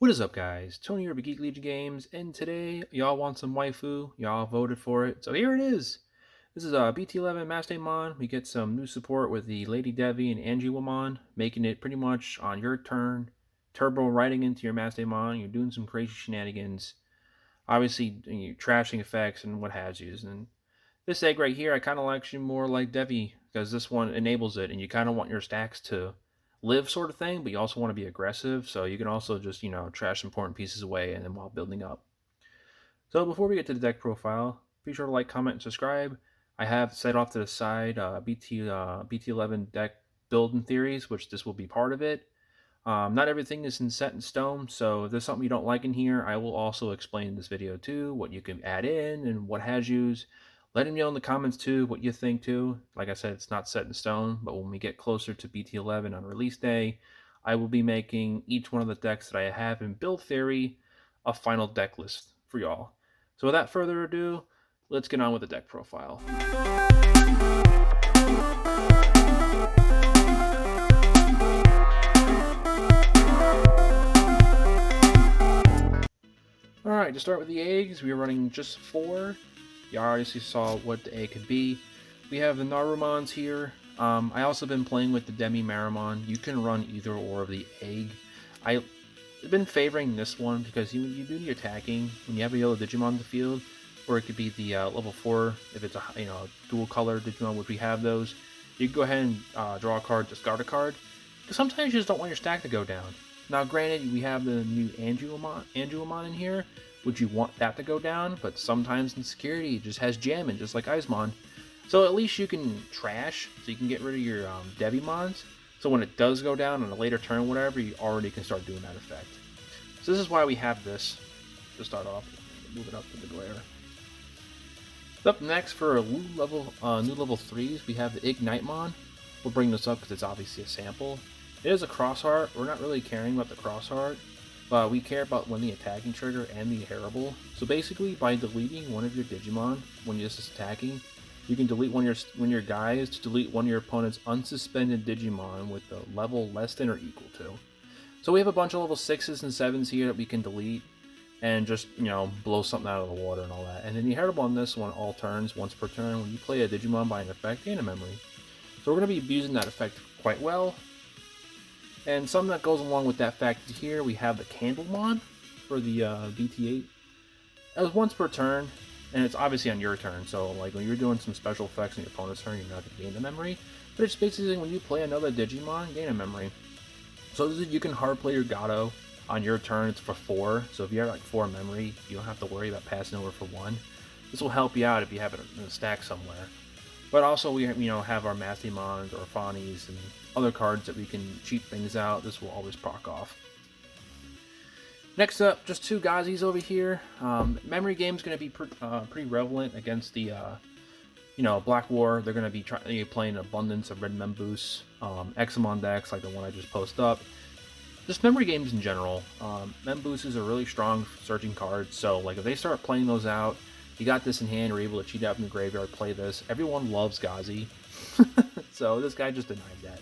What is up, guys? Tony here with Geek Legion Games, and today y'all want some waifu. Y'all voted for it, so here it is. This is BT-11 Mastemon. We get some new support with the Lady Devi and Angie Woman, making it pretty much on your turn. Turbo riding into your Mastemon. You're doing some crazy shenanigans. Obviously, you're trashing effects and what have yous. And this egg right here, I kind of like you more like Devi because this one enables it, and you kind of want your stacks to live sort of thing, but you also want to be aggressive, so you can also just, trash important pieces away and then while building up. So before we get to the deck profile, be sure to like, comment, and subscribe. I have set off to the side BT-11 deck building theories, which this will be part of it. Not everything is set in stone, so if there's something you don't like in here, I will also explain in this video too, what you can add in and what has yous. Let me know in the comments too what you think too. Like I said, it's not set in stone, but when we get closer to BT-11 on release day, I will be making each one of the decks that I have in build theory a final deck list for y'all. So without further ado, let's get on with the deck profile. Alright, to start with the eggs, we are running just 4. You already saw what the egg could be. We have the Narumons here. I also been playing with the Demi Marimon. You can run either or of the egg. I've been favoring this one because you do the attacking when you have a yellow Digimon in the field, or it could be the level 4 if it's a dual color Digimon, which we have those. You can go ahead and draw a card, discard a card, because sometimes you just don't want your stack to go down. Now, granted, we have the new Anguamon in here, which you want that to go down, but sometimes in security it just has jamming, just like Icemon. So at least you can trash, so you can get rid of your Devimons, so when it does go down on a later turn, whatever, you already can start doing that effect. So this is why we have this to start off. Move it up with the glare. Up next for new level 3s, we have the Ignite-mon. We'll bring this up because it's obviously a sample. It is a crossheart. We're not really caring about the crossheart, but we care about when the attacking trigger and the inheritable. So basically, by deleting one of your Digimon when you're just attacking, you can delete one of your guys to delete one of your opponent's unsuspended Digimon with the level less than or equal to. So we have a bunch of level 6s and 7s here that we can delete and just, blow something out of the water and all that. And then the inheritable on this one, all turns, once per turn, when you play a Digimon by an effect, gain a memory. So we're going to be using that effect quite well. And something that goes along with that fact here, we have the Candlemon for the BT-8. That was once per turn, and it's obviously on your turn, so like when you're doing some special effects on your opponent's turn, you're not going to gain the memory. But it's basically when you play another Digimon, gain a memory. So this is, you can hard play your Gato on your turn, it's for 4, so if you have like 4 memory, you don't have to worry about passing over for 1. This will help you out if you have it in a stack somewhere. But also we have our Mastemons or Fawnies and other cards that we can cheat things out. This will always proc off. Next up, just 2 Gazis over here. Memory Game's going to be pretty relevant against the Black War. They're going to be playing an abundance of red Memboos, Examon decks like the one I just posted up. Just memory games in general. Memboos is a really strong searching card, so like if they start playing those out, you got this in hand, you're able to cheat out from the graveyard, play this. Everyone loves Gazi. So this guy just denied that.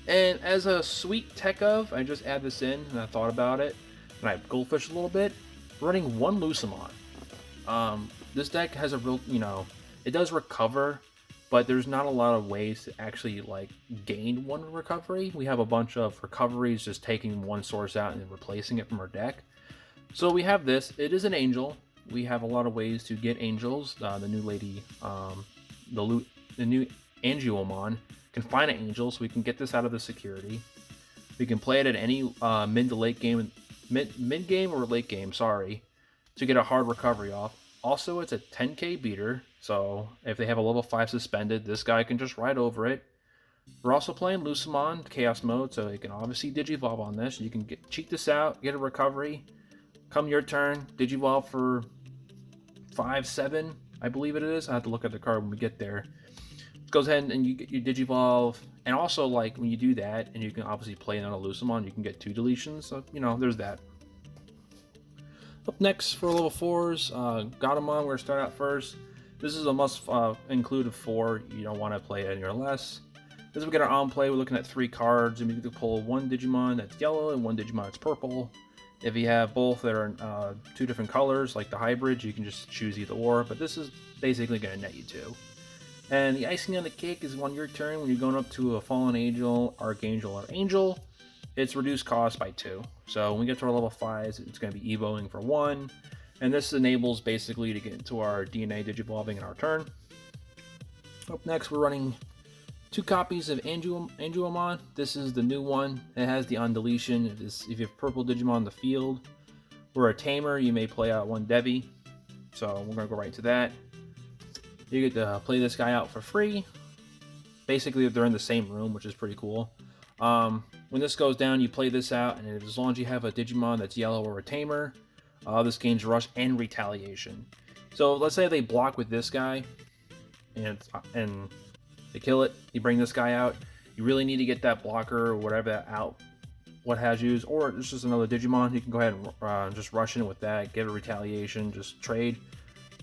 And as a sweet tech of, I just add this in, and I thought about it, and I goldfish a little bit, running 1 Lucemon. This deck has a real, it does recover, but there's not a lot of ways to actually, like, gain 1 recovery. We have a bunch of recoveries just taking 1 source out and then replacing it from our deck. So we have this. It is an angel. We have a lot of ways to get angels. The new lady, the new Anguamon can find an angel, so we can get this out of the security. We can play it at any mid to late game, mid game or late game, sorry, to get a hard recovery off. Also, it's a 10k beater, so if they have a level 5 suspended, this guy can just ride over it. We're also playing Lucemon Chaos Mode, so you can obviously Digivolve on this. You can cheat this out, get a recovery. Come your turn, Digivolve for 5-7, I believe it is. I have to look at the card when we get there. It goes ahead and you get your Digivolve, and also like when you do that, and you can obviously play another Lucemon, you can get 2 deletions. So there's that. Up next for level 4s, Gatomon. We're gonna start out first. This is a must include of 4. You don't want to play any or less. As we get our on play, we're looking at 3 cards, and we can pull one Digimon that's yellow and one Digimon that's purple. If you have both that are 2 different colors, like the hybrids, you can just choose either or, but this is basically going to net you 2. And the icing on the cake is on your turn, when you're going up to a Fallen Angel, Archangel, or Angel, it's reduced cost by 2. So when we get to our level 5s, it's going to be Evoing for 1, and this enables basically to get into our DNA Digivolving in our turn. Up next, we're running 2 copies of Angelomon. This is the new one. It has the on deletion. If you have purple Digimon in the field, or a Tamer, you may play out 1 Devi. So we're going to go right to that. You get to play this guy out for free. Basically, they're in the same room, which is pretty cool. When this goes down, you play this out, and as long as you have a Digimon that's yellow or a Tamer, this gains Rush and Retaliation. So let's say they block with this guy, and they kill it, you bring this guy out, you really need to get that blocker or whatever out, what has used, or it's just another Digimon, you can go ahead and just rush in with that, give it Retaliation, just trade.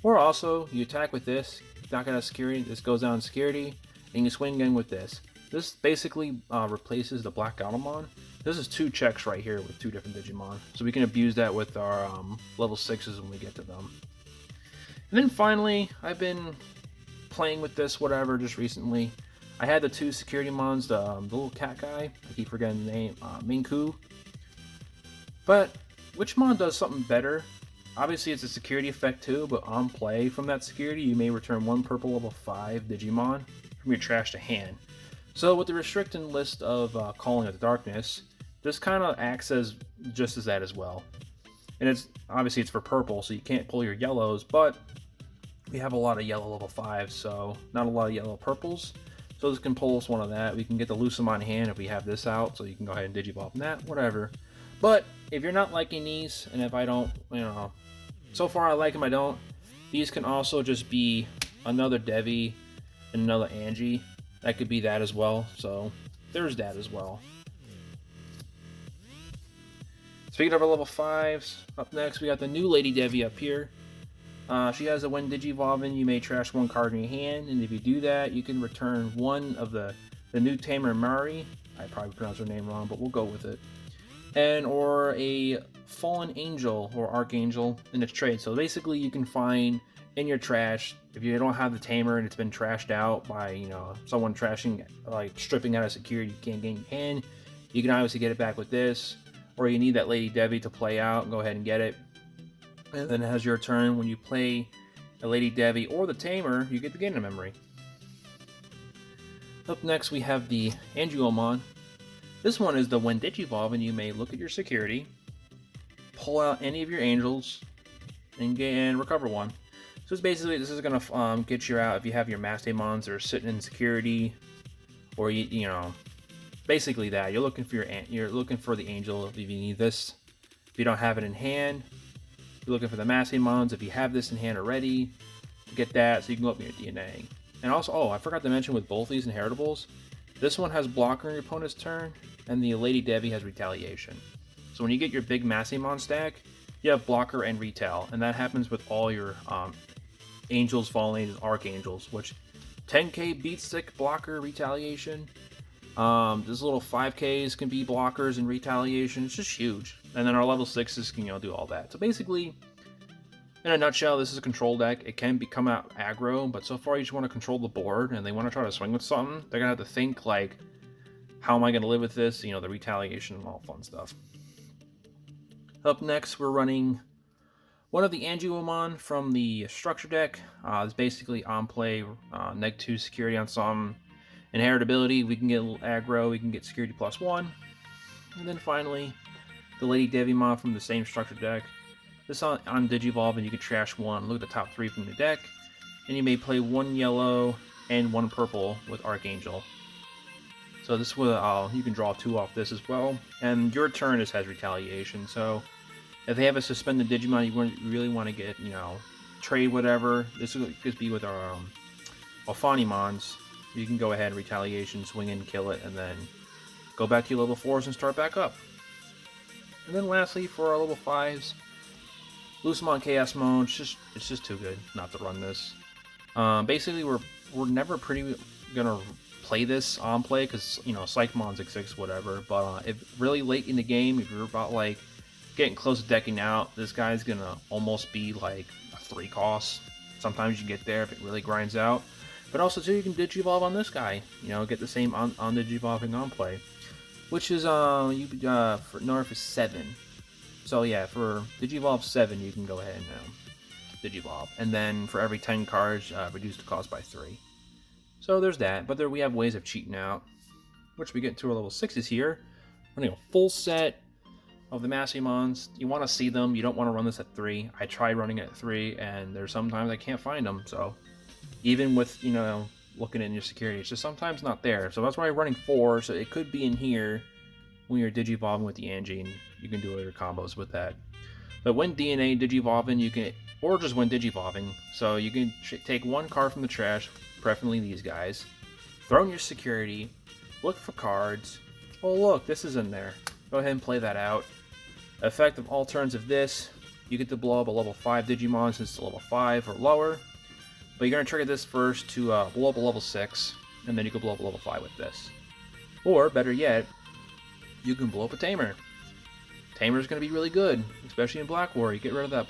Or also, you attack with this, knock out security, this goes down security, and you swing again with this. This basically replaces the Black Gautamon. This is 2 checks right here with 2 different Digimon, so we can abuse that with our level 6s when we get to them. And then finally, I've been playing with this whatever just recently. I had the 2 security mons, the little cat guy, I keep forgetting the name, Minku. But which mon does something better? Obviously it's a security effect too, but on play from that security you may return 1 purple level 5 Digimon from your trash to hand. So with the restricted list of Calling of the Darkness, this kind of acts as just as that as well. And it's obviously it's for purple, so you can't pull your yellows, but we have a lot of yellow level 5s, so not a lot of yellow purples. So this can pull us one of that. We can get the Lucamon hand if we have this out, so you can go ahead and Digivolve that, whatever. But if you're not liking these, and if I don't, so far I like them, I don't. These can also just be another Devi and another Angie. That could be that as well, so there's that as well. Speaking of our level 5s, up next we got the new Lady Devi up here. She has a when Digivolving, you may trash 1 card in your hand, and if you do that, you can return 1 of the new Tamer Mari. I probably pronounced her name wrong, but we'll go with it. And or a Fallen Angel or Archangel in its trade. So basically, you can find in your trash, if you don't have the Tamer and it's been trashed out by someone trashing, like stripping out of security, you can't get in your hand. You can obviously get it back with this, or you need that Lady Devi to play out. Go ahead and get it. And then as your turn, when you play a Lady Devi or the Tamer, you get the Gain of Memory. Up next, we have the Angelomon. This one is the when Digivolve, and you may look at your security, pull out any of your angels, and recover 1. So it's basically, this is going to get you out if you have your Mastemons that are sitting in security, or basically that. You're looking for the angel if you need this. If you don't have it in hand, you're looking for the Mastemons. If you have this in hand already, get that so you can go up in your DNA. And also, I forgot to mention with both these inheritables, this one has blocker on your opponent's turn, and the Lady Devi has retaliation. So when you get your big Mastemon stack, you have blocker and retail, and that happens with all your angels, fallen angels, archangels, which 10k beat stick, blocker, retaliation. This little 5ks can be blockers and retaliation. It's just huge. And then our level 6s can do all that. So basically, in a nutshell, this is a control deck. It can become out aggro, but so far you just want to control the board, and they want to try to swing with something. They're gonna have to think like, how am I gonna live with this? The retaliation and all fun stuff. Up next, we're running one of the Angelomon from the structure deck. It's basically on play, neg 2 security on some inheritability. We can get a little aggro, we can get security +1. And then finally, the Lady Devimon from the same structure deck. This on Digivolve, and you can trash 1. Look at the top 3 from the deck. And you may play 1 yellow and 1 purple with Archangel. So this will, you can draw 2 off this as well. And your turn has retaliation, so if they have a suspended Digimon you really want to get, trade whatever. This could be with our Alphanimons. You can go ahead and retaliation, swing in, kill it, and then go back to your level 4s and start back up. And then lastly, for our level 5s, Lucamon Chaos Mode. It's just too good not to run this. Basically, we're never gonna play this on play because, you know, Psychmon's exists, whatever. But if really late in the game, if you're about like getting close to decking out, this guy's gonna almost be like a 3 cost. Sometimes you get there if it really grinds out. But also too, you can Digivolve on this guy. You know, get the same on Digivolving on play, which is for Nerf is 7. So yeah, for Digivolve 7, you can go ahead and Digivolve, and then for every 10 cards, reduce the cost by 3. So there's that. But there we have ways of cheating out, which we get to our level 6s here. Running a full set of the Mastemons. You want to see them. You don't want to run this at 3. I tried running it at 3, and there's sometimes I can't find them. So even with, you know, looking in your security, it's just sometimes not there. So that's why I'm running 4. So it could be in here when you're Digivolving with the Angie, and you can do other combos with that. But when DNA Digivolving, you can, or just when Digivolving, so you can take 1 card from the trash, preferably these guys, throw in your security, look for cards. Oh look, this is in there. Go ahead and play that out. Effect of all turns of this, you get to blow up a level 5 Digimon since it's level 5 or lower. But you're going to trigger this first to blow up a level 6, and then you can blow up a level 5 with this. Or, better yet, you can blow up a Tamer. Tamer's going to be really good, especially in Black War. You get rid of that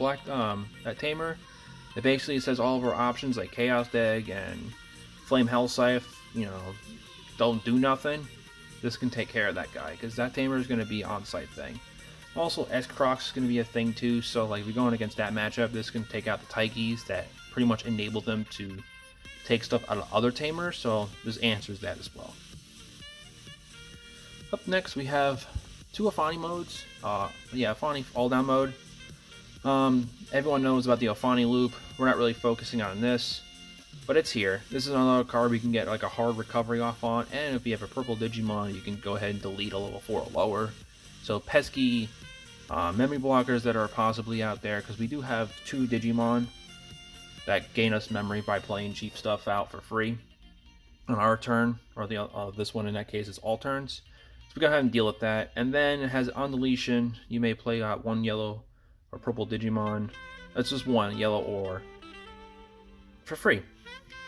that Tamer. It basically says all of our options like Chaos Egg and Flame Hell Scythe, you know, don't do nothing. This can take care of that guy, because that Tamer is going to be on-site thing. Also, S-Crocs is going to be a thing too, so like if you're going against that matchup, this can take out the Taikis that pretty much enable them to take stuff out of other Tamers, so this answers that as well. Up next, we have 2 Alfani modes. Alfani all-down mode. Everyone knows about the Alfani loop. We're not really focusing on this, but it's here. This is another card we can get like a hard recovery off on, and if you have a purple Digimon, you can go ahead and delete a level 4 or lower. So pesky memory blockers that are possibly out there, because we do have 2 Digimon that gain us memory by playing cheap stuff out for free on our turn, or this one in that case is all turns. So we go ahead and deal with that. And then it has on deletion, you may play 1 yellow or purple Digimon. That's just 1 yellow or for free.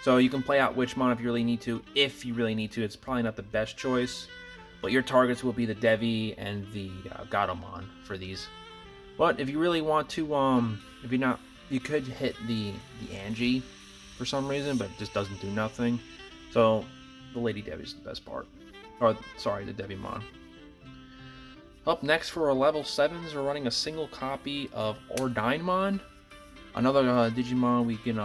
So you can play out Witchmon if you really need to. If you really need to, it's probably not the best choice, but your targets will be the Devi and the Gatomon for these. But if you really want to, if you're not, you could hit the Angie for some reason, but it just doesn't do nothing. So the Lady Devi is the best part. Or, sorry, the Devimon. Up next for our level 7s, we're running a single copy of Ordainemon. Another Digimon we can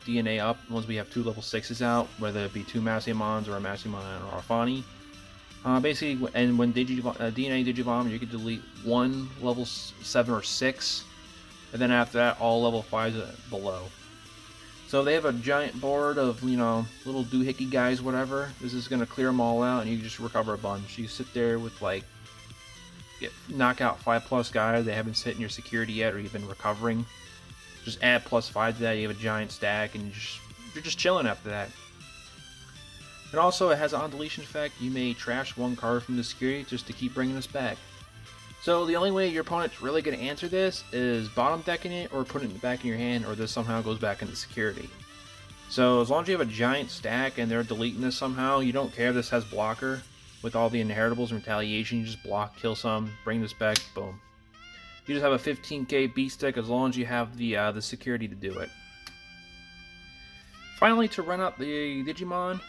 DNA up once we have 2 level 6s out, whether it be 2 Mastemons or a Mastemon or Alfani. Basically, and when DNA Digivolve, you can delete 1 level 7 or 6, and then after that, all level 5s below. So they have a giant board of, you know, little doohickey guys, whatever. This is going to clear them all out, and you just recover a bunch. You sit there with, like, knock out 5+ guys that haven't hit in your security yet, or you've been recovering. Just add +5 to that, you have a giant stack, and you're just chilling after that. And also, it has an on-deletion effect. You may trash 1 card from the security just to keep bringing this back. So the only way your opponent's really going to answer this is bottom decking it or putting it in the back of your hand, or this somehow goes back into security. So as long as you have a giant stack and they're deleting this somehow, you don't care if this has blocker. With all the inheritables and retaliation, you just block, kill some, bring this back, boom. You just have a 15k beat stick as long as you have the security to do it. Finally, to run up the Digimon,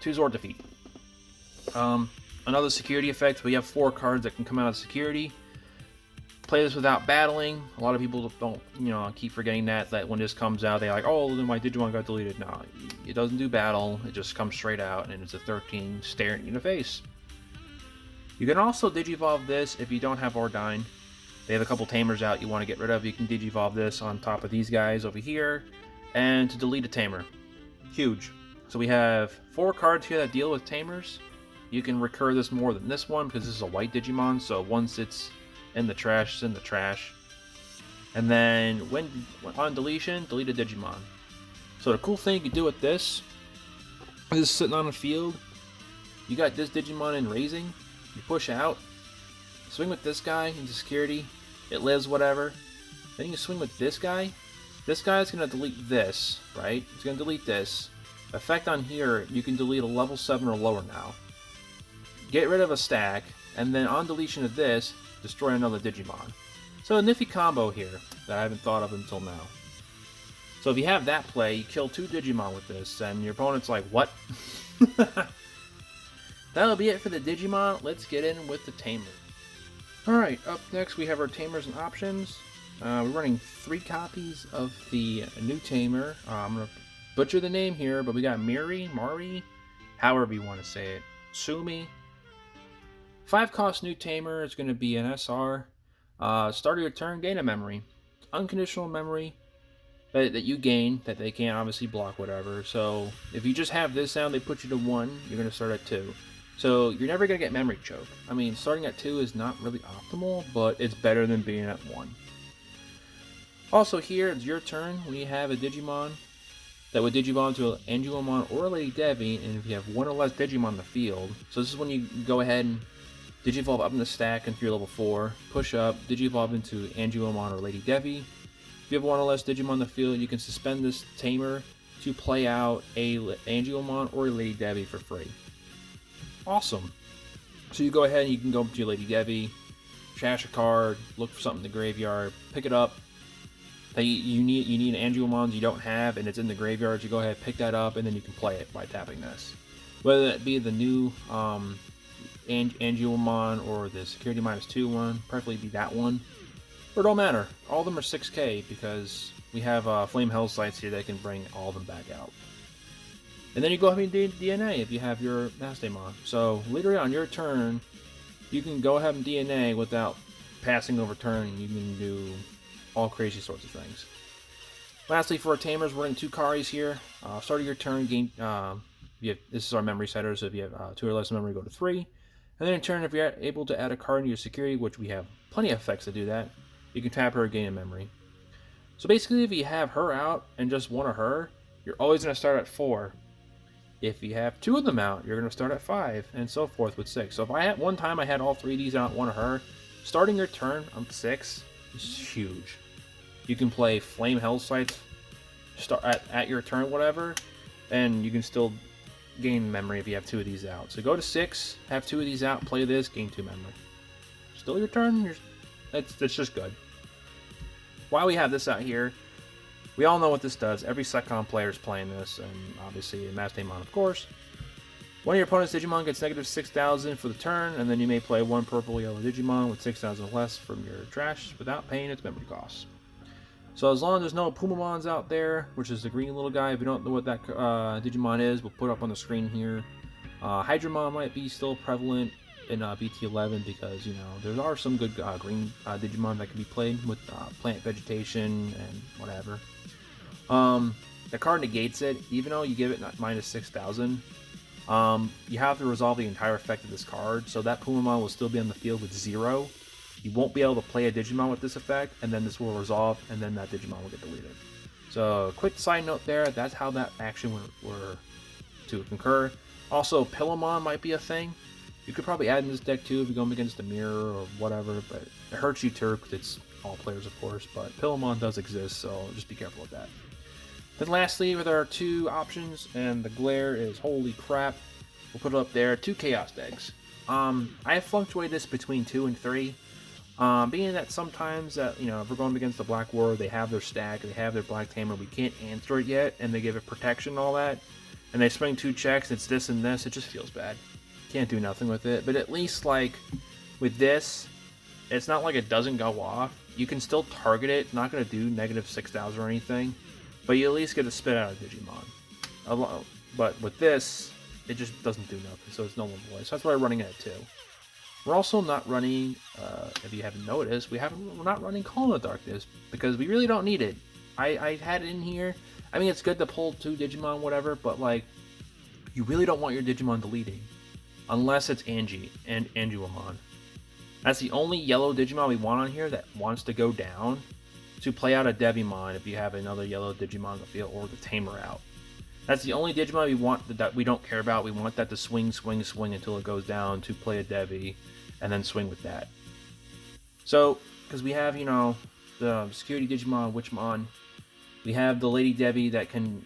2 Zord Defeat. Another security effect, we have 4 cards that can come out of security. Play this without battling. A lot of people don't, you know, keep forgetting that when this comes out, they're like, oh, my Digimon got deleted. No, it doesn't do battle. It just comes straight out, and it's a 13 staring you in the face. You can also Digivolve this if you don't have Ordain. They have a couple Tamers out you want to get rid of. You can Digivolve this on top of these guys over here, and to delete a Tamer. Huge. So we have 4 cards here that deal with Tamers. You can recur this more than this one because this is a white Digimon, so once it's in the trash, it's in the trash. And then when on deletion, delete a Digimon. So the cool thing you can do with this is sitting on the field. You got this Digimon in raising. You push out, swing with this guy into security. It lives, whatever. Then you swing with this guy. This guy's gonna delete this, right? He's gonna delete this. Effect on here, you can delete a level 7 or lower now. Get rid of a stack, and then on deletion of this, destroy another Digimon. So a nifty combo here that I haven't thought of until now. So if you have that play, you kill 2 Digimon with this, and your opponent's like, what? That'll be it for the Digimon. Let's get in with the Tamer. Alright, up next we have our Tamers and options. We're running 3 copies of the new Tamer. I'm going to butcher the name here, but we got Mari, however you want to say it. Sumi. 5 cost new Tamer is going to be an SR. Start of your turn, gain a memory. Unconditional memory that you gain, that they can't obviously block, whatever. So if you just have this sound, they put you to 1, you're going to start at 2. So you're never going to get memory choke. I mean, starting at 2 is not really optimal, but it's better than being at 1. Also here, it's your turn. We have a Digimon that would Digivolve to an Angewomon or a Lady Devi, and if you have 1 or less Digimon in the field, so this is when you go ahead and Digivolve up in the stack into your level 4, push up, Digivolve into Angewomon or Lady Devi. If you have 1 or less Digimon in the field, you can suspend this Tamer to play out a Angewomon or a Lady Devi for free. Awesome. So you go ahead and you can go up to your Lady Devi, trash a card, look for something in the graveyard, pick it up. You need Angewomons you don't have, and it's in the graveyard. You go ahead, pick that up, and then you can play it by tapping this. Whether that be the new Angewomon or the security -2 one, preferably be that one. But it don't matter. All of them are 6k because we have Flame Hell Sites here that can bring all of them back out. And then you go ahead and do DNA if you have your Mastemon. So literally on your turn, you can go ahead and DNA without passing over turn. You can do all crazy sorts of things. Lastly, for our Tamers, we're in 2 Karis here. Start of your turn, gain. This is our memory setter, so if you have 2 or less memory, go to 3. And then in turn, if you're able to add a card into your security, which we have plenty of effects to do that, you can tap her, gain a memory. So basically, if you have her out and just 1 of her, you're always going to start at 4. If you have 2 of them out, you're going to start at 5, and so forth with 6. So if I had one time I had all 3 of these out, 1 of her, starting your turn on 6 is huge. You can play Flame Hell Sites start at your turn, whatever, and you can still gain memory if you have 2 of these out. So go to 6, have 2 of these out, play this, gain 2 memory. Still your turn. It's just good. While we have this out here, we all know what this does. Every Secom player is playing this, and obviously Mastemon, of course. One of your opponent's Digimon gets negative 6,000 for the turn, and then you may play 1 purple-yellow Digimon with 6,000 less from your trash without paying its memory costs. So as long as there's no Pumamons out there, which is the green little guy, if you don't know what that Digimon is, we'll put it up on the screen here. Hydramon might be still prevalent in BT-11 because, you know, there are some good green Digimon that can be played with plant vegetation and whatever. The card negates it, even though you give it minus 6,000. You have to resolve the entire effect of this card, so that Pumamon will still be on the field with 0. You won't be able to play a Digimon with this effect, and then this will resolve, and then that Digimon will get deleted. So, quick side note there, that's how that action were to concur. Also, Pillamon might be a thing. You could probably add in this deck too if you're going against the mirror or whatever, but it hurts you too because it's all players, of course, but Pillamon does exist, so just be careful with that. Then lastly, with our 2 options, and the glare is holy crap, we'll put it up there, 2 Chaos Eggs. I fluctuate this between 2 and 3. Being that sometimes, you know, if we're going against the Black War, they have their stack, they have their Black Tamer, we can't answer it yet, and they give it protection and all that, and they spring 2 checks, it's this and this, it just feels bad. Can't do nothing with it, but at least, like, with this, it's not like it doesn't go off. You can still target it, it's not going to do negative 6,000 or anything, but you at least get to spit out a Digimon. But with this, it just doesn't do nothing, so it's no one voice. So that's why I'm running it at 2. We're also not running, if you haven't noticed, we're not running Call of the Darkness, because we really don't need it. I had it in here. I mean, it's good to pull 2 Digimon, whatever, but, like, you really don't want your Digimon deleting. Unless it's Angewomon. That's the only yellow Digimon we want on here that wants to go down to play out a Devimon if you have another yellow Digimon on the field, or the Tamer out. That's the only Digimon we want that we don't care about. We want that to swing until it goes down to play a Devi, and then swing with that. So, because we have, you know, the security Digimon, Witchmon, we have the Lady Devi that can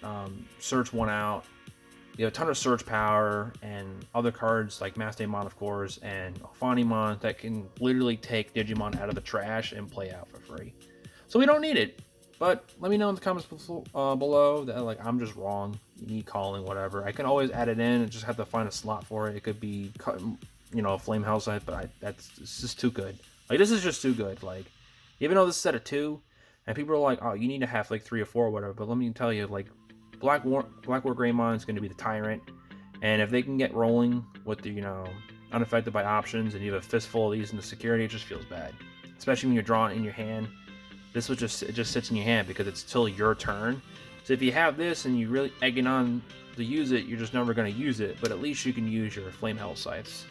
search 1 out, You have a ton of search power and other cards like Mastemon, of course, and Mon that can literally take Digimon out of the trash and play out for free. So we don't need it. But let me know in the comments below that like I'm just wrong. You need calling, whatever. I can always add it in and just have to find a slot for it. It could be, a flame hell site, but it's just too good. Like this is just too good. Like even though this is set of 2, and people are like, oh, you need to have like 3 or 4 or whatever. But let me tell you, like Black War Greymon is going to be the tyrant, and if they can get rolling with the unaffected by options, and you have a fistful of these in the security, it just feels bad, especially when you're drawing it in your hand. This was it just sits in your hand because it's till your turn. So if you have this and you really egging on to use it, you're just never going to use it. But at least you can use your flame hell sites,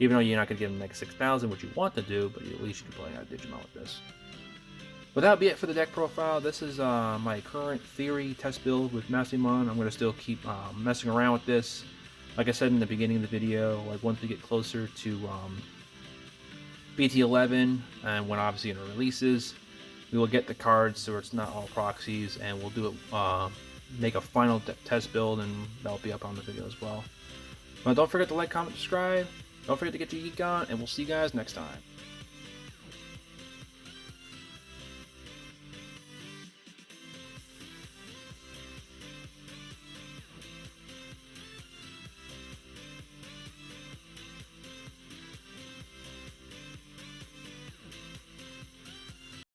even though you're not going to get them next 6,000, which you want to do. But at least you can play out Digimon with this. But that'll be it for the deck profile. This is my current theory test build with Mastemon. I'm going to still keep messing around with this. Like I said in the beginning of the video, like once we get closer to BT-11 and when obviously it releases, we will get the cards so it's not all proxies, and we'll do it, make a final test build, and that'll be up on the video as well. But don't forget to like, comment, subscribe. Don't forget to get your geek on, and we'll see you guys next time.